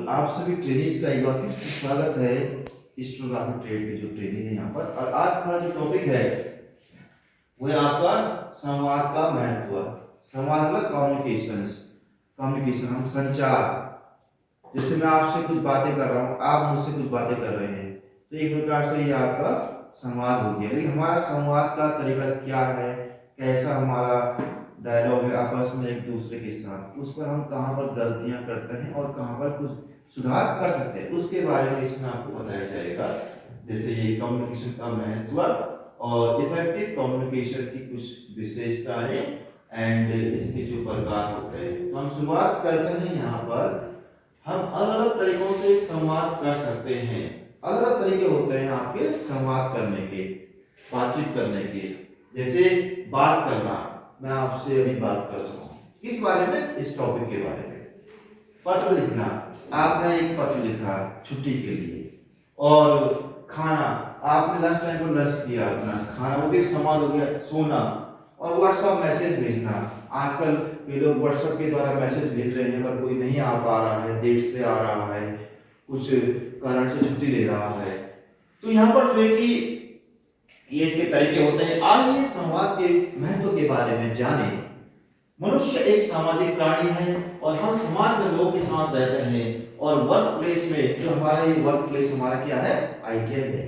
आप सभी ट्रेनिंग्स का एक बार फिर से स्वागत है स्टेनोग्राफी ट्रेड की जो ट्रेनिंग है यहाँ पर। और आज हमारा जो टॉपिक है वो है आपका संवाद का महत्व। संवाद मतलब कम्युनिकेशन हम संचार। जैसे मैं आपसे कुछ बातें कर रहा हूँ, आप मुझसे कुछ बातें कर रहे हैं, तो एक प्रकार से ये आपका संवाद हो गया। लेकिन हमारा संवाद का तरीका क्या है, कैसा हमारा डायलॉग है आपस में एक दूसरे के साथ, उस पर हम कहाँ पर गलतियां करते हैं और कहाँ पर कुछ सुधार कर सकते हैं, उसके बारे में इसमें आपको बताया जाएगा। जैसे ये कम्युनिकेशन का महत्व और इफेक्टिव कम्युनिकेशन की कुछ विशेषताएं एंड इसके जो प्रकार होते हैं। तो हम शुरुआत करते हैं। यहाँ पर हम अलग अलग तरीकों से संवाद कर सकते हैं। अलग अलग तरीके होते हैं आपके संवाद करने के, बातचीत करने के। जैसे बात करना, मैं आपसे अभी बात कर रहा हूँ किस बारे में, इस टॉपिक के बारे में। पत्र लिखना, आपने एक पत्र लिखा छुट्टी के लिए। और खाना, आपने लंच टाइम पर लंच किया अपना खाना, वो भी एक संवाद हो गया। सोना और व्हाट्सएप मैसेज भेजना। आजकल ये लोग व्हाट्सएप के द्वारा मैसेज भेज रहे हैं, अगर कोई नहीं आ पा रहा है, देर से आ रहा है, कुछ कारण से छुट्टी ले रहा है, तो यहाँ पर जो है कि ये इसके तरीके होते हैं। आज ये संवाद के महत्व के बारे में जाने। मनुष्य एक सामाजिक प्राणी है और हम समाज में लोगों के साथ रहते हैं। और वर्क प्लेस में जो हमारा ये वर्क प्लेस हमारा क्या है, आईटीआई है।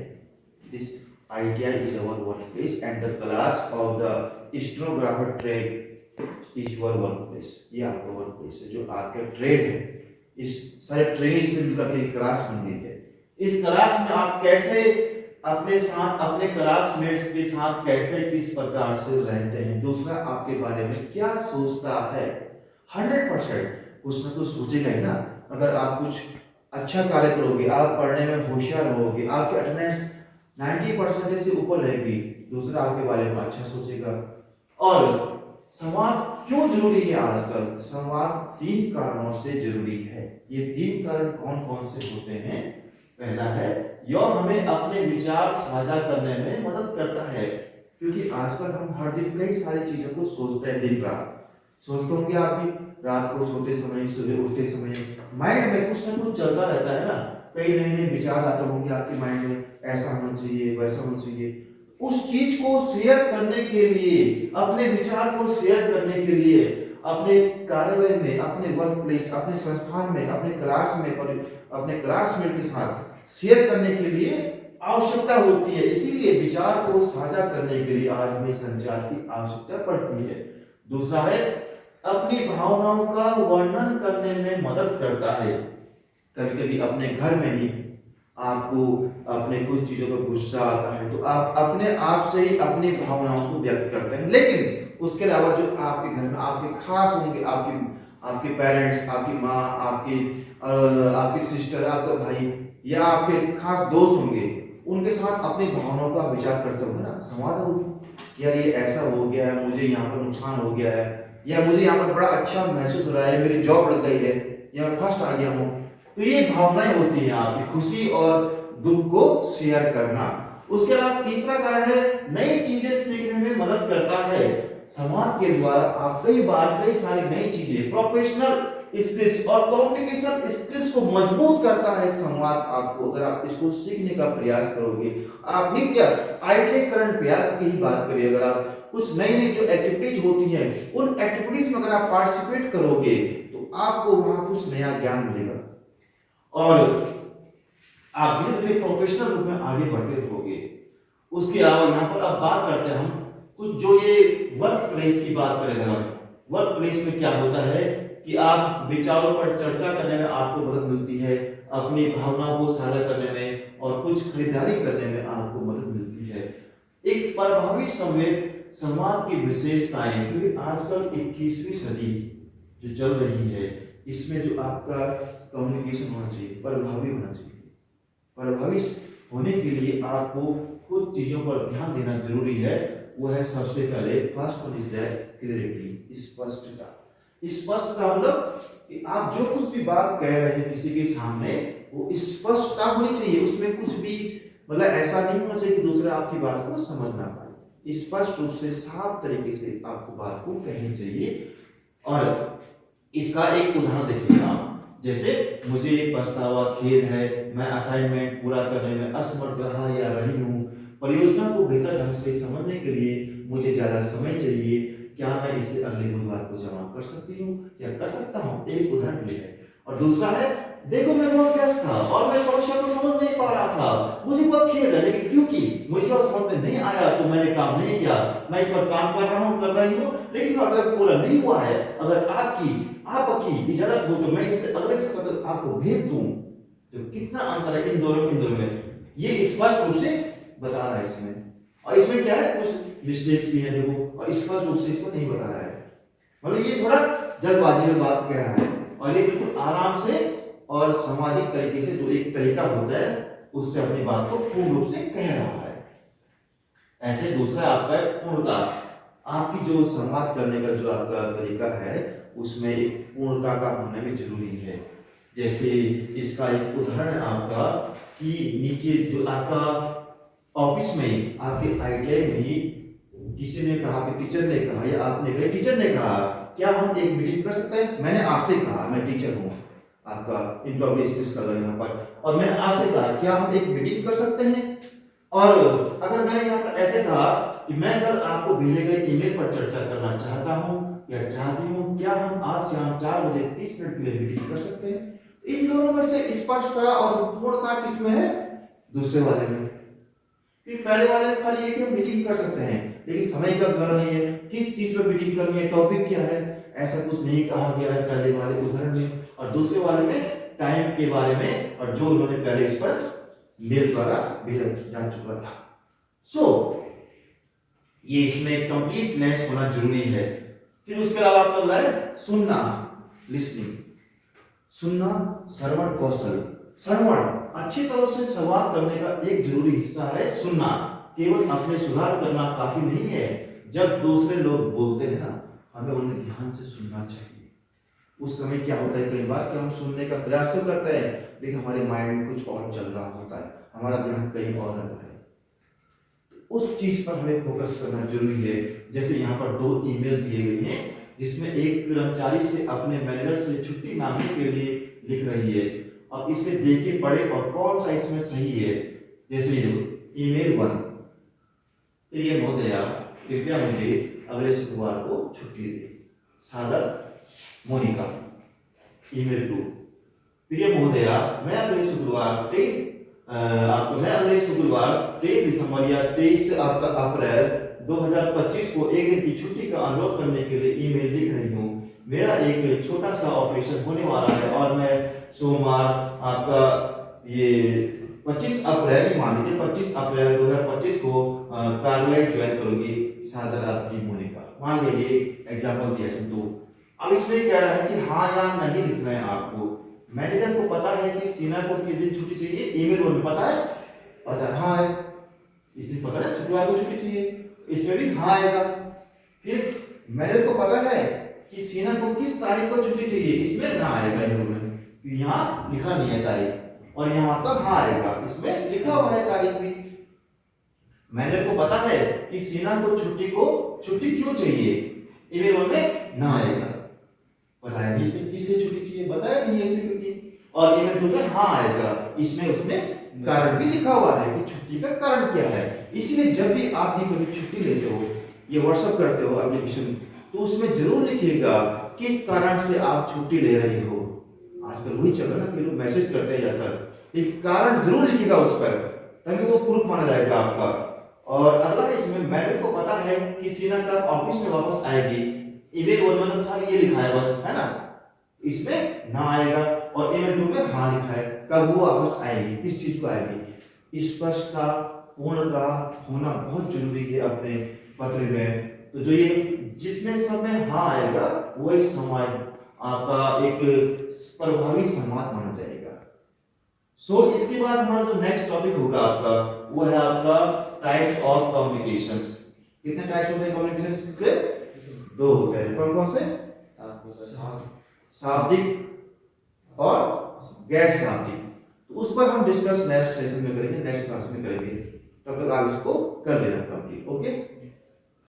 This ITI is our work place and the class of the stenographer trade is your work place. ये आपका वर्क प्लेस है, जो आपका ट्रेड है। इस सारे ट्रेनिंग से मिलकर एक क्लास बन गई है। इस क्लास में आप कैसे अपने साथ, अपने क्लासमेट्स के साथ कैसे किस प्रकार से रहते हैं, दूसरा आपके बारे में क्या सोचता है, 100% कुछ ना कुछ सोचेगा ही ना। अगर आप कुछ अच्छा कार्य करोगे, आप पढ़ने में होशियार रहोगे, आपकी अटेंडेंस 90% से ऊपर रहेगी, दूसरा आपके बारे में अच्छा सोचेगा। और संवाद क्यों जरूरी है आजकल? संवाद 3 कारणों से जरूरी है। ये 3 कारण कौन कौन से होते हैं? पहला है, यह हमें अपने विचार साझा करने में मदद करता है। क्योंकि आजकल हम हर दिन कई सारी चीजों को सोचते हैं, दिन रात सोचते होंगे आप भी। रात को सोते समय, सुबह उठते समय माइंड में कुछ ना कुछ चलता रहता है ना। कई नए नए विचार आते होंगे आपके माइंड में, ऐसा होना चाहिए, वैसा होना चाहिए। उस चीज को शेयर करने के लिए, अपने विचार को शेयर करने के लिए, अपने कार्यालय में, अपने वर्क प्लेस, अपने संस्थान में, अपने क्लास में और अपने क्लासमेट के साथ शेयर करने के लिए आवश्यकता होती है। इसीलिए विचार को साझा करने के लिए आज हमें संचार की आवश्यकता पड़ती है। दूसरा है, अपनी भावनाओं का वर्णन करने में मदद करता है। कभी कभी अपने घर में ही आपको अपने कुछ चीजों पर गुस्सा आता है, तो आप अपने आप से ही अपनी भावनाओं को व्यक्त करते हैं। लेकिन उसके अलावा जो आपके घर में आपके खास होंगे, आपके पेरेंट्स, आपकी माँ, आपकी सिस्टर, आपका भाई या आपके खास दोस्त होंगे, उनके साथ अपनी भावनाओं का विचार करते होंगे ना, संवाद होगी। यार ये ऐसा हो गया है, मुझे यहाँ पर नुकसान हो गया है, या मुझे यहाँ पर बड़ा अच्छा महसूस हो रहा है, मेरी जॉब लग गई है, या मैं फर्स्ट आ गया हूँ। तो ये भावनाएं होती हैं आपकी, खुशी और दुख को शेयर करना। उसके बाद तीसरा कारण है, नई चीजें सीखने में मदद करता है। संवाद के द्वारा आप कई सारी नई चीजें, प्रोफेशनल स्किल्स और कम्युनिकेशन स्किल्स को मजबूत करता है संवाद आपको। अगर आप इसको सीखने का प्रयास करोगे, आप नित्य आईटी करंट प्रयास की ही बात करिए, अगर आप कुछ नई नई जो एक्टिविटीज होती हैं, उन एक्टिविटीज में अगर आप पार्टिसिपेट करोगे तो आपको वहां कुछ नया ज्ञान मिलेगा और आप धीरे धीरे प्रोफेशनल रूप में आगे बढ़ते रहोगे। उसके अलावा यहाँ पर अब बात करते हैं हम कुछ जो ये वर्क प्लेस की बात करें। अगर हम वर्क प्लेस में क्या होता है कि आप विचारों पर चर्चा करने में आपको मदद मिलती है, अपनी भावनाओं को साझा करने में और कुछ खरीदारी करने में आपको मदद मिलती है। एक प्रभावी संवाद की विशेषताएं, क्योंकि आजकल 21वीं सदी जो चल रही है, इसमें जो आपका कम्युनिकेशन होना चाहिए, प्रभावी होना चाहिए। प्रभावी होने के लिए आपको कुछ चीजों पर ध्यान देना जरूरी है। वो है सबसे पहले, first one is that clarity, स्पष्टता। स्पष्टता मतलब कि आप जो कुछ भी बात कह रहे हैं किसी के सामने, वो स्पष्टता होनी चाहिए। उसमें कुछ भी मतलब ऐसा नहीं होना चाहिए कि दूसरा आपकी बात को समझ ना पाए। स्पष्ट रूप से, साफ तरीके से आपको बात को कहनी चाहिए। और इसका एक उदाहरण देखिएगा। जैसे मुझे पछतावा, खेद है, मैं असाइनमेंट पूरा करने में असमर्थ रहा या रही हूँ, परियोजना को बेहतर ढंग से समझने के लिए मुझे ज्यादा समय चाहिए, क्या मैं इसे अगले बुधवार को जमा कर सकती हूँ या कर सकता हूँ। एक उदाहरण ये है। और दूसरा है, देखो मैं बहुत व्यस्त था और मैं समस्या को समझ नहीं पा रहा था, मुझे बहुत खेद है, लेकिन क्योंकि मुझे और समझ में नहीं आया तो मैंने काम नहीं किया। मैं इस पर काम कर रहा हूँ, कर रही हूँ, लेकिन अगर पूरा नहीं हुआ है, अगर आपकी इजाजत हो तो मैं इसे अगले सप्ताह तक आपको भेज दूं। तो कितना अंतर है इन दोनों में, ये स्पष्ट रूप से बता रहा है इसमें। और इसमें क्या है, कुछ मिस्टेक्स भी है देखो, और स्पष्ट रूप से इसको नहीं बता रहा है, मतलब ये थोड़ा जल्दबाजी में बात कह रहा है, और ये बिल्कुल आराम से और सामाजिक तरीके से, जो एक तरीका होता है उससे अपनी बात को पूर्ण रूप से कह रहा है। ऐसे दूसरा आपका पूर्णता, आपकी जो संवाद करने का जो आपका तरीका है उसमें एक पूर्णता का होना भी जरूरी है। जैसे इसका एक उदाहरण है आपका कि नीचे जो आपका ऑफिस में, आपके आईटीआई में ही किसी ने कहा कि टीचर ने कहा या आपने कहा टीचर ने कहा, क्या हम एक मीटिंग कर सकते हैं। मैंने आपसे कहा, मैं टीचर हूँ आपका इंटरव्यू स्पीच का यहाँ पर, और मैंने आपसे कहा क्या हम एक मीटिंग कर सकते हैं। और अगर मैंने यहाँ पर ऐसे कहा कि मैं कल आपको भेजे गए ईमेल पर चर्चा करना चाहता हूँ या चाहती हूँ, क्या हम आज शाम 4 बजे 30 मिनट के लिए मीटिंग कर सकते हैं। इन दोनों में से स्पष्टता और पूर्णता किसमें है, दूसरे वाले में। क्योंकि पहले वाले में खाली ये कि हम मीटिंग कर सकते हैं, लेकिन समय का विवरण नहीं है, किस चीज पर मीटिंग करनी है, टॉपिक क्या है, ऐसा कुछ नहीं कहा गया है पहले वाले उदाहरण में। और दूसरे वाले में टाइम के बारे में, और जो उन्होंने पहले इस पर मेल द्वारा भेजा जा चुका था। सो ये इसमें कंप्लीटनेस होना जरूरी है। फिर उसके अलावा आपका बोला है सुनना, लिसनिंग, सुनना, श्रवण कौशल। श्रवण, अच्छी तरह से संवाद करने का एक जरूरी हिस्सा है सुनना। केवल अपने सुधार करना काफी नहीं है, जब दूसरे लोग बोलते हैं ना, हमें उन्हें ध्यान से सुनना चाहिए। उस समय क्या होता है, कई बार कि हम सुनने का प्रयास तो करते हैं, लेकिन हमारे माइंड में कुछ और चल रहा होता है, हमारा ध्यान कहीं और रहता है। उस चीज पर हमें फोकस करना जरूरी है। जैसे यहाँ पर 2 ईमेल दिए गए हैं, जिसमें एक कर्मचारी से अपने मैनेजर से छुट्टी मांगने के लिए लिख रही है। अब इसे देखे पढ़े और कौन सा इसमें सही है। जैसे ईमेल 1, प्रिय महोदया, कृपया मुझे अगले शुक्रवार को छुट्टी दे, सादर मोनिका। ईमेल 2, प्रिय महोदया, मैं अगले शुक्रवार 23 दिसंबर या 23 अप्रैल 2025 को एक दिन की छुट्टी का अनुरोध करने के लिए ईमेल लिख रही हूँ। मेरा एक छोटा सा ऑपरेशन होने वाला है और मैं सोमवार आपका ये 25 अप्रैल, मान लीजिए 25 अप्रैल 2025 को कार्यालय ज्वाइन करूंगी, सादर आपकी मोनिका। मान लीजिए एग्जाम्पल दिया है। तो अब इसमें कह रहा है कि हाँ या नहीं लिखना है आपको। मैनेजर को पता है कि सीना को किस दिन छुट्टी चाहिए, ईमेल में पता है, हाँ है, इस दिन पता है शुक्रवार को छुट्टी चाहिए, इसमें भी हाँ आएगा। फिर मैनेजर को पता है कि सीना को किस तारीख को छुट्टी चाहिए, इसमें ना आएगा, यहाँ लिखा नहीं है तारीख, और यहाँ पर हाँ आएगा, इसमें लिखा हुआ है तारीख भी। मैनेजर को पता है कि सीना को छुट्टी क्यों चाहिए, ईमेल में ना आएगा, बताया नहीं इसमें किस लिए छुट्टी चाहिए, बताया नहीं है क्योंकि, और ईमेल 2 में हाँ आएगा, इसमें उसने कारण भी लिखा हुआ है कि छुट्टी का कारण क्या है। इसलिए जब भी आप भी कभी छुट्टी लेते हो, ये व्हाट्सएप करते हो एप्लीकेशन, तो उसमें जरूर लिखिएगा किस कारण से आप छुट्टी ले रहे हो। आजकल वही चल रहा है ना कि लोग मैसेज करते हैं जाकर, एक कारण जरूर लिखिएगा उस पर, तभी वो प्रूफ माना जाएगा आपका। और अगला है, इसमें मैनेजर को पता है कि सीना कब ऑफिस में वापस आएगी, ईमेल 1 में खाली ये लिखा है बस, है ना, इसमें ना आएगा, और ईमेल 2 में हाँ लिखा है, कब वो वापस आएगी, किस चीज को आएगी। स्पष्टता, पूर्णता होना बहुत जरूरी है अपने पत्र में। तो जो ये जिसमें सब में हाँ आएगा, वो एक समाज आपका एक प्रभावी संवाद माना जाएगा। सो इसके बाद हमारा जो नेक्स्ट टॉपिक होगा आपका, वो है आपका टाइप्स ऑफ कम्युनिकेशंस। कितने टाइप्स होते हैं कम्युनिकेशंस के? 2 होते हैं। कौन कौन से? शाब्दिक और गैर शाब्दिक। तो उस पर हम डिस्कस नेक्स्ट सेशन में करेंगे, नेक्स्ट क्लास में करेंगे। तब तक आप इसको कर लेना कंप्लीट। ओके।